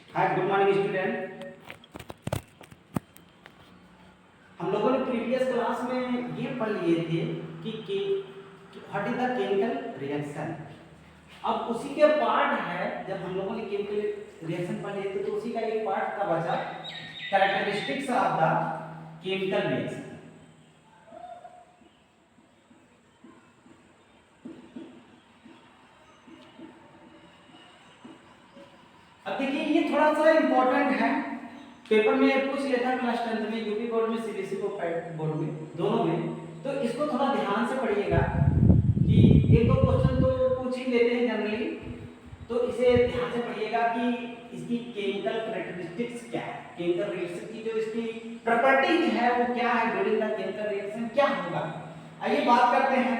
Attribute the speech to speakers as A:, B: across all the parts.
A: Hi good morning student. हम लोगों ने प्रीवियस क्लास में ये पढ़ लिए थे कि what is the chemical reaction. अब उसी के पार्ट है, जब हम लोगों ने केमिकल रिएक्शन पढ़ लिए थे तो उसी का एक पार्ट का बचा characteristics of the chemical reaction. अब देखिए ये थोड़ा सा इंपॉर्टेंट है, पेपर में पूछ लेता क्लास 10 में, यूपी बोर्ड में, सीबीएसई बोर्ड में, दोनों में। तो इसको थोड़ा ध्यान से पढ़िएगा कि एक दो क्वेश्चन तो पूछ ही लेते हैं जनरली, तो इसे ध्यान से पढ़िएगा कि इसकी केमिकल कैरेक्टरिस्टिक्स क्या है, केमिकल रिएक्शन की जो इसकी प्रॉपर्टीज है वो क्या है, ड्यूरिंग द केमिकल रिएक्शन क्या होगा। आइए बात करते हैं।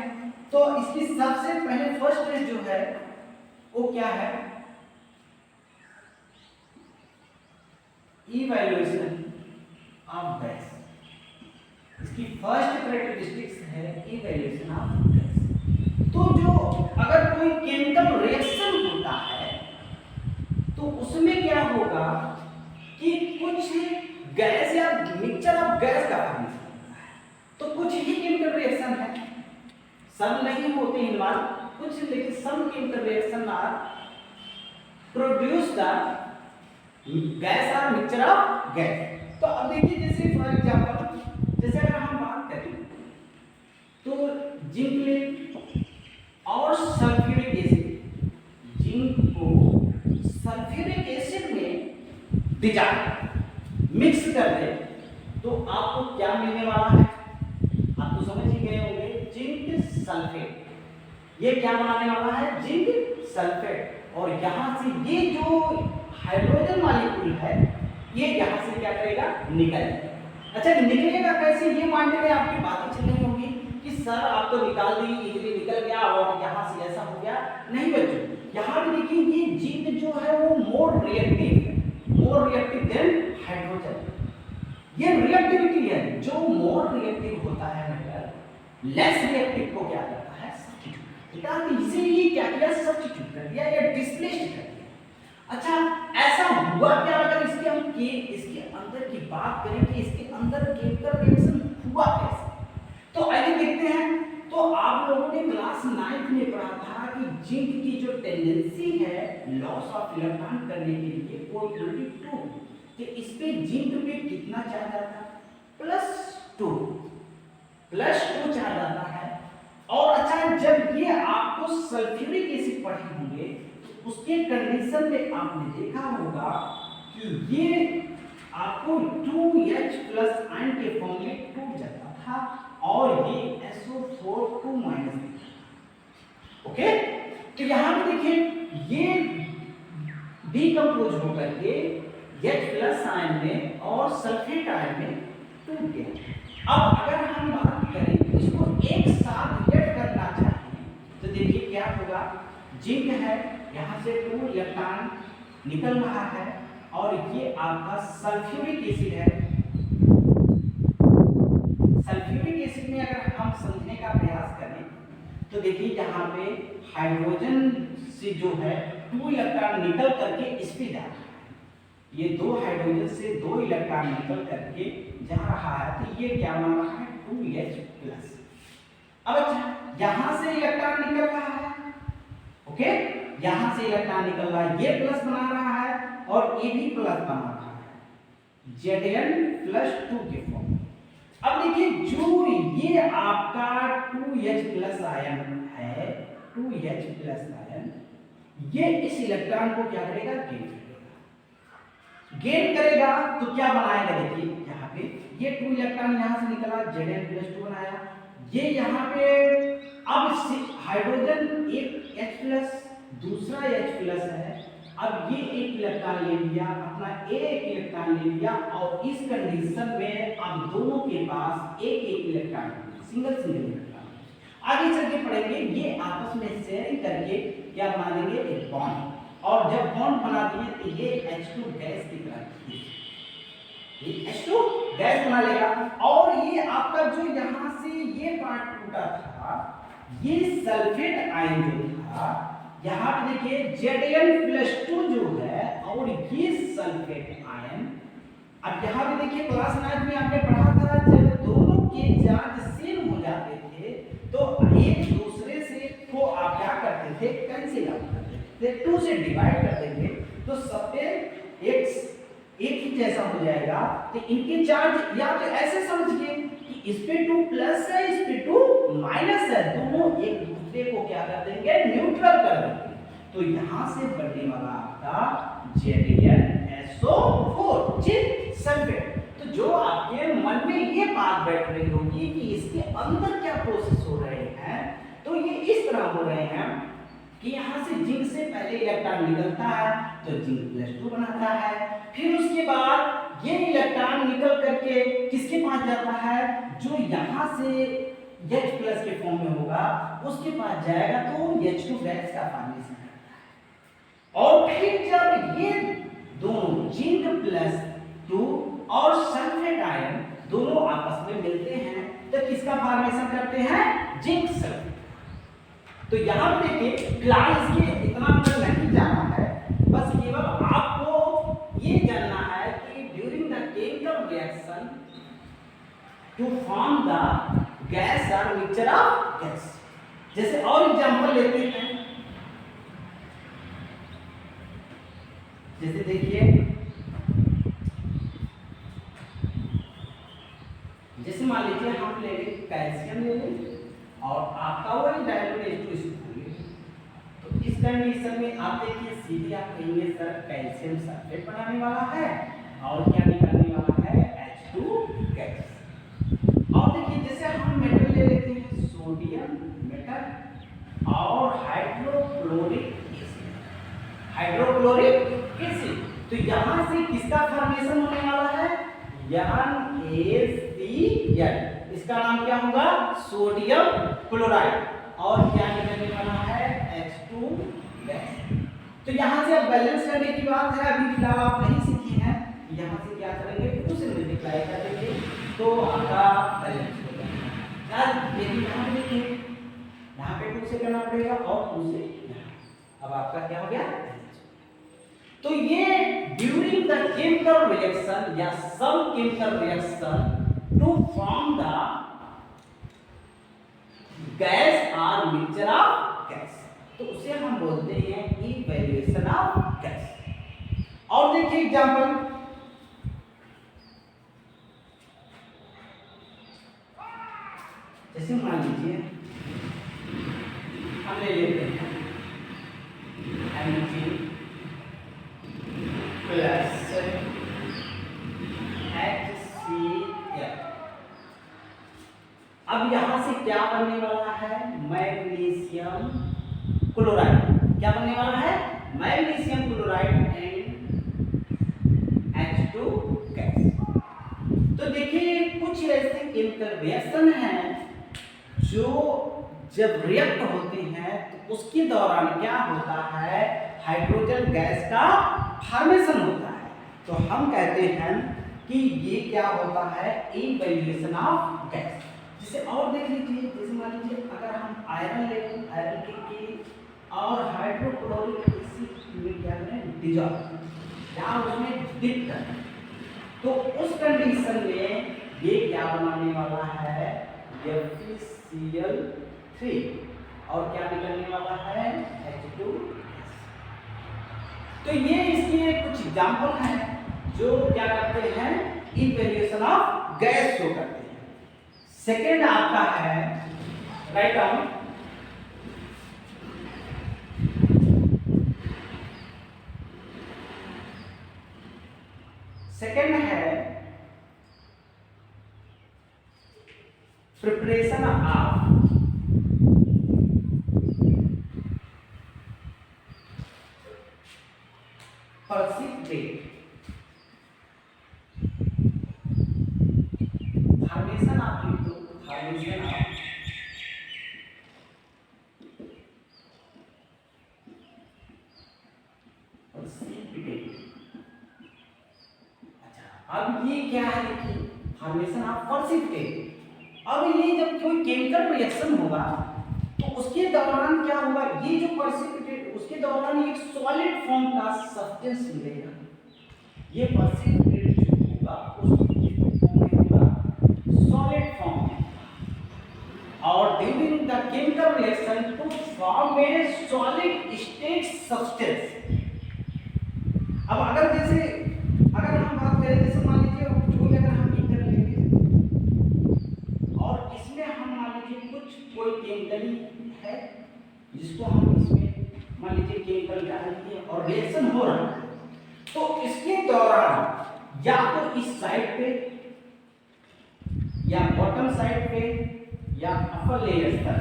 A: तो इसकी सबसे पहले फर्स्ट जो है वो क्या है, इवैल्यूएशन ऑफ गैस। इसकी फर्स्ट कैरेक्टरिस्टिक्स है इवैल्यूएशन ऑफ गैस। तो जो अगर कोई केमिकल रिएक्शन होता है तो उसमें क्या होगा कि कुछ गैस या मिक्सचर ऑफ गैस का फॉर्मेशन होता है। तो कुछ ही केमिकल रिएक्शन है, सब नहीं होते इन्वॉल्व, कुछ, लेकिन some chemical reaction are produce the gas और मिक्सचर ऑफ गैस। तो अब देखिए जैसे फॉर एग्जांपल, जैसे अगर हम बात करें तो जिंक लेड और सल्फ्यूरिक एसिड, जिंक को सल्फ्यूरिक एसिड में डिजॉल्व मिक्स कर दे तो आपको क्या मिलने वाला है, आप तो समझ ही गए होंगे, जिंक सल्फेट। ये क्या बनाने वाला है, जिंक सल्फेट। और यहां से ये जो हाइड्रोजन मॉलिक्यूल है ये यहां से क्या करेगा, निकलेगा। अच्छा निकलेगा कैसे, ये मानने में आपकी बातें चल रही होंगी कि सर आप तो निकाल दी, इजीली निकल गया और यहां से ऐसा हो गया। नहीं बच्चों, यहां पे देखिए ये जिंक जो है वो मोर रिएक्टिव देन हाइड्रोजन। ये रिएक्टिविटी है, जो मोर रिएक्टिव होता है मेटल लेस रिएक्टिव को क्या करता है, सब्स्टिट्यूट करता है। इसे ये क्या किया, सब्स्टिट्यूट कर दिया या डिस्प्लेस्ड कर दिया। अच्छा ऐसा हुआ क्या, अगर इसके हम इसके अंदर की बात करें कि इसके अंदर केमिकल रिएक्शन हुआ कैसे, तो आइए देखते हैं। तो आप लोगों ने क्लास 9 में पढ़ा था कि जिंक की जो टेंडेंसी है लॉस ऑफ इलेक्ट्रॉन करने के लिए वो इक्वल टू 2, तो इस पे जिंक पे कितना चार्ज आता है, +2 चार्ज आता है। और अच्छा जब ये आपको सल्फ्यूरिक एसिड पढ़े होंगे उसके कंडीशन में आपने देखा होगा कि ये आपको 2H प्लस आयन के फॉर्म में टूट जाता था और ये SO4 2- ओके। तो यहां पे देखिए ये डीकंपोज होकर के H प्लस आयन में और सल्फेट आयन में टूट गया। अब अगर हम बात करें इसको एक साथ ऐड करना चाहें तो देखिए क्या होगा, जिंक है यहां से 2 इलेक्ट्रॉन निकल रहा है और ये आपका सल्फ्यूरिक एसिड है। सल्फ्यूरिक एसिड में अगर हम समझने का प्रयास करें तो देखिए यहाँ पे हाइड्रोजन से जो है 2 इलेक्ट्रॉन निकल करके इस पे जा रहा है, ये 2 हाइड्रोजन से 2 इलेक्ट्रॉन निकल करके जा रहा है, तो ये क्या बन रहा है, 2H+। अब अच्छा यहां से इलेक्ट्रॉन निकल रहा है, ओके, यहां से इलेक्ट्रॉन निकल रहा है, ये प्लस बना रहा है और ये भी प्लस बना रहा है, Zn+2 के फॉर्म। अब देखिए जो ये आपका 2H+ आयन है, 2H+ आयन ये इस इलेक्ट्रॉन को क्या करेगा, गेन करेगा। तो क्या बनाएगा, देखिए यहाँ पे ये 2 इलेक्ट्रॉन यहां से निकला, Zn+2 बनाया, ये यहाँ पे अब हाइड्रोजन एक H+ दूसरा H+ है, अब ये एक इलेक्ट्रॉन ले लिया, अपना एक इलेक्ट्रॉन ले लिया और इस कंडीशन में अब दोनों के पास एक इलेक्ट्रॉन, सिंगल इलेक्ट्रॉन। आगे चल के पढ़ेंगे ये आपस में शेयरिंग करके क्या बना देंगे, एक बॉन्ड, और जब बॉन्ड बना दिए तो ये H2 गैस की तरह, ये H2 गैस बना लेगा। और ये आपका जो यहां से ये पार्ट टूटा था, ये सल्फेट आयन जो था, यहां पे देखिए Zn+2 जो है और ये अब यहाँ पे देखिए क्लास 9 में आपने पढ़ा था, जब दोनों के चार्ज सेम हो जाते थे तो एक दूसरे से को आप क्या करते थे, कैंसिल आउट करते थे, 2 से डिवाइड कर देंगे तो सब पे x एक ही जैसा हो जाएगा। तो इनके चार्ज या तो ऐसे समझिए कि इस पे 2 प्लस है, इस पे 2 माइनस है, दोनों एक दूसरे को क्या कर देंगे, न्यूट्रल कर देंगे। तो यहां से बनने वाला आपका ZnSO4 जिंक सल्फेट। तो जो आपके मन में ये बात बैठ रही होगी कि इसके अंदर क्या प्रोसेस हो रहे हैं, तो ये इस तरह हो रहे हैं कि यहाँ से जिंक से पहले इलेक्ट्रॉन निकलता है तो जिंक +2 बनाता है, फिर उसके बाद ये इलेक्ट्रॉन निकल करके किसके पास जाता है, जो यहाँ से H+ के फॉर्म में होगा उसके पास जाएगा तो H2 गैस का फॉर्मेशन करता है। और फिर जब ये दोनों जिंक +2 और सल्फेट आयन दोनों आपस में मिलते हैं तो किसका फॉर्मेशन करते हैं, जिंक सल्फेट। तो यहाँ पे देखिए फिलहाल इसके इतना अंदर नहीं जाना है, बस केवल आपको ये जानना है कि during the chemical reaction to form the gas और मिक्सचर ऑफ गैस। जैसे और एग्जांपल लेते हैं, जैसे देखिए जैसे मान लीजिए हम ले लें कैल्शियम ले लें और आपका वही डायल्यूट तो इस कंडीशन में आप देखिए सीधे आप कहेंगे सर कैल्शियम सल्फेट बनाने वाला है और क्या निकलने वाला है, H2 गैस। और देखिए जैसे हम मेटल ले लेते हैं सोडियम मेटल और हाइड्रोक्लोरिक एसिड, तो यहाँ से किसका फॉर्मेशन होने वाला है, NaCl, इसका नाम क्या होगा, सोडियम क्लोराइड, और क्या निकलने वाला है, H2 गैस। तो यहाँ से अब बैलेंस करने की बात है, अभी फिलहाल आप नहीं सीखे हैं, यहाँ से क्या करेंगे, 2 से मल्टीप्लाई करेंगे तो आपका बैलेंस हो जाएगा। लेकिन यहाँ पे देखिए यहाँ पे 2 से करना पड़ेगा और 2 से अब आपका क्या हो गया। तो ये ड्यूरिंग द केमिकल रिएक्शन या some chemical reaction to form the gas और मिक्सचर ऑफ गैस, तो उसे हम बोलते हैं इवैल्यूएशन ऑफ गैस। और देखिए एग्जांपल, जैसे मान लीजिए हम ले लेते हैं Mg प्लस HCl। अब यहां से क्या बनने वाला है, मैग्नीशियम क्लोराइड। क्या बनने वाला है, magnesium chloride and H2 gas. तो देखिए कुछ ऐसे केमिकल रिएक्शन हैं जो जब रिएक्ट होते हैं तो उसके दौरान क्या होता है, हाइड्रोजन गैस का फॉर्मेशन होता है। तो हम कहते हैं कि ये क्या होता है, इवैल्यूएशन ऑफ गैस। जैसे और देख लीजिए, जैसे मान लीजिए अगर हम आयरन ले लें, आयरन के और हाइड्रोक्लोरिक एसिड में क्या करें, डिजॉल्व या उसमें डिप करें, तो उस कंडीशन में ये क्या बनाने वाला है, FeCl3 और क्या निकलने वाला है, H2। तो ये इसके कुछ एग्जांपल हैं जो क्या करते हैं, इवैल्यूएशन ऑफ गैस शो करते हैं। सेकेंड आपका है, राइट डाउन, सेकेंड है प्रिपरेशन ऑफ precipitate, फॉर्मेशन आप लिख दो, फॉर्मेशन ऑफ precipitate। अच्छा अब ये क्या है, देखिए फॉर्मेशन ऑफ precipitate। अब ये जब कोई केमिकल रिएक्शन होगा तो उसके दौरान क्या होगा, ये जो precipitate उसके दौरान एक सॉलिड फॉर्म का सब्सटेंस मिलेगा। ये precipitate जो होगा अब अगर हम बात करें, जैसे मान लीजिए कोई अगर हम ईंधन लेंगे और इसमें हम मान लीजिए कोई केमिकल है जिसको हम इसमें मान लीजिए केमिकल डाल दिए और रिएक्शन हो रहा है, तो इसके दौरान या तो इस साइड पे या बॉटम साइड पे या अपर लेयर पर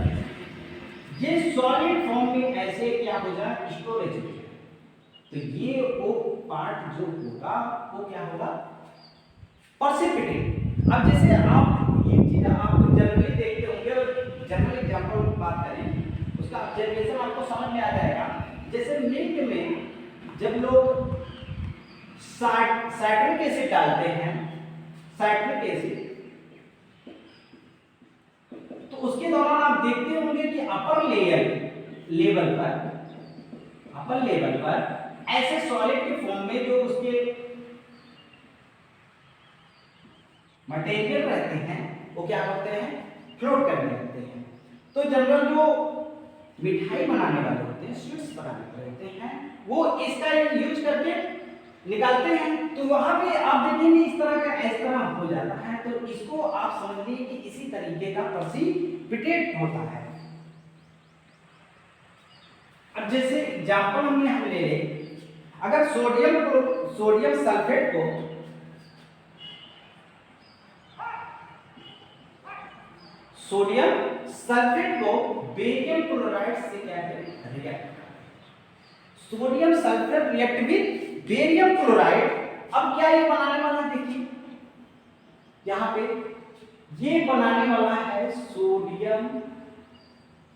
A: ये सॉलिड फॉर्म में ऐसे क्या हो जाए, स्टोरेज हो जाए। तो ये वो पार्ट जो होगा वो क्या होगा, प्रेसिपिटेट। अब जैसे आप ये चीज आप जनरली देखते होंगे, और जनरल एग्जांपल की बात करें उसका ऑब्जर्वेशन आपको समझ में आ जाएगा। जैसे मिल्क में जब लोग साइट्रिक एसिड डालते हैं, साइट्रिक एसिड, तो उसके दौरान आप देखते होंगे कि अपर लेवल पर ऐसे सॉलिड के फॉर्म में जो उसके मटेरियल रहते हैं वो क्या करते हैं, फ्लोट करने लगते हैं। तो जनरल जो मिठाई बनाने वाले होते हैं, स्वीट्स बनाने वाले होते हैं, वो इसका यूज करके निकालते हैं। तो वहां पे आप देखेंगे इस तरह हो जाता है। तो इसको आप समझिए कि इसी तरीके का प्रेसिपिटेट होता है। अब जैसे एग्जांपल हम ले ले, अगर सोडियम सल्फेट को बेरियम क्लोराइड से क्या करें, रिएक्ट करें। Sodium sulphate react with barium chloride. अब क्या ये बनाने वाला है, देखिए यहां पे ये बनाने वाला है सोडियम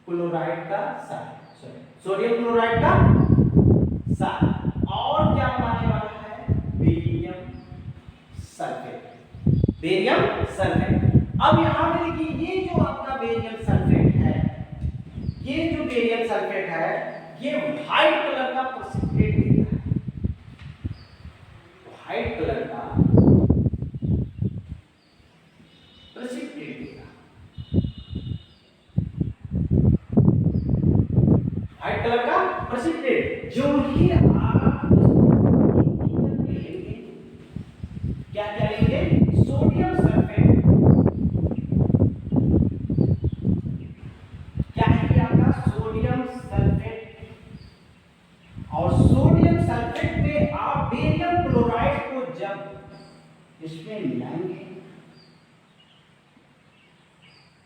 A: क्लोराइड का साल्ट, सोडियम क्लोराइड का साल्ट। और क्या बनाने वाला है, बेरियम सल्फेट। अब यहां पे देखिए ये जो आपका बेरियम सल्फेट है, ये व्हाइट कलर का प्रेसिपिटेट देता है, व्हाइट कलर का प्रेसिपिटेट देगा, व्हाइट कलर का प्रेसिपिटेट। जो ही आप लेंगे, क्या लेंगे, सोडियम सल्फेट, क्या है आपका सोडियम सल्फेट, और सोडियम सल्फेट में आप बेरियम क्लोराइड को जब इसमें मिलाएंगे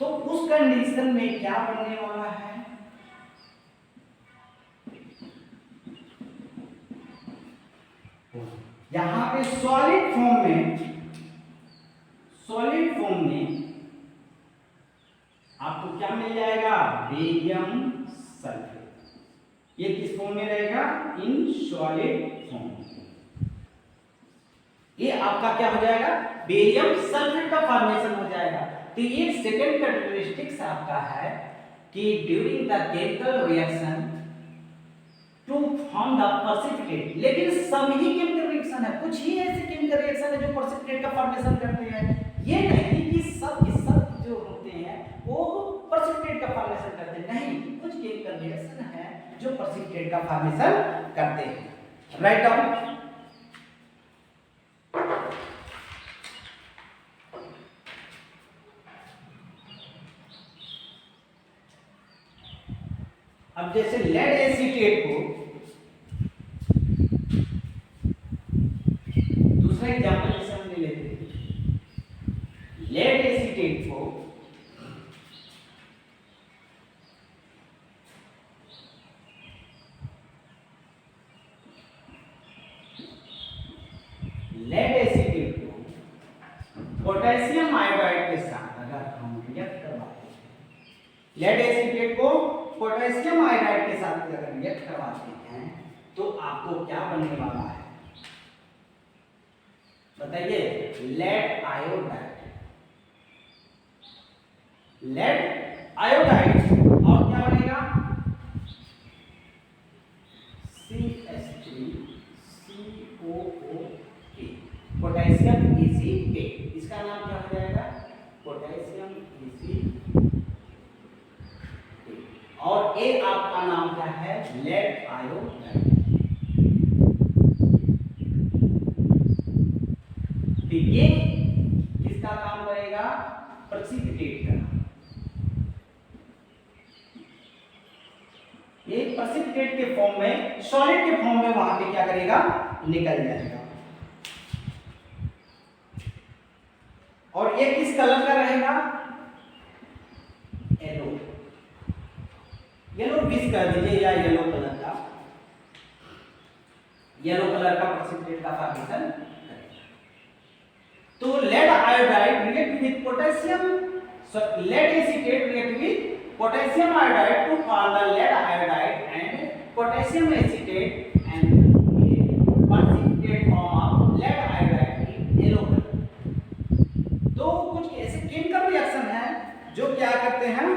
A: तो उस कंडीशन में क्या बनने वाला है, यहां पे सॉलिड फॉर्म में आपको क्या मिल जाएगा, बेरियम सल्फेट। ये किस फॉर्म में रहेगा, इन सॉलिड फॉर्म। ये आपका क्या हो जाएगा, बेरियम सल्फेट का फॉर्मेशन हो जाएगा। तो ये सेकंड कैरेक्टरिस्टिक्स आपका है कि during the chemical reaction to form the precipitate. लेकिन सभी केमिकल रिएक्शन है, कुछ ही ऐसे केमिकल रिएक्शन है जो प्रेसिपिटेट का फॉर्मेशन करते हैं। ये नहीं कि सब जो होते हैं वो प्रेसिपिटेट का फॉर्मेशन करते हैं, नहीं, कुछ केमिकल रिएक्शन है जो प्रेसिपिटेट का फॉर्मेशन करते हैं। Write down. अब जैसे लेड एसीटेट को, दूसरा एग्जांपल जैसे हम ले लेते हैं, लेड एसीटेट को पोटेशियम आयोडाइड के साथ अगर हम रिएक्ट करवाते हैं, लेड एसीटेट को पोटेशियम आयोडाइड के साथ अगर रिएक्ट करवाते हैं तो आपको क्या बनने वाला है, बताइए, लेड आयोडाइड। और क्या बनेगा, CH3COOK, पोटेशियम एसीटेट। इसका नाम क्या हो जाएगा, पोटेशियम एसीटेट। और ये आपका नाम क्या है, लेड आयोडाइड। ये किसका काम करेगा? प्रेसिपिटेट का। ये प्रेसिपिटेट के फॉर्म में, सॉलिड के फॉर्म में वहां पे क्या करेगा? निकल जाएगा। और ये किस कलर का रहेगा? येलो। येलो किस कर दीजिए, या येलो कलर का, येलो कलर का प्रेसिपिटेट का फॉर्मेशन करेगा। तो lead iodide react with potassium, lead acetate react with potassium iodide to form the lead iodide and potassium acetate and precipitate form of lead iodide in yellow color। तो कुछ ऐसे chemical reaction हैं जो क्या करते हैं?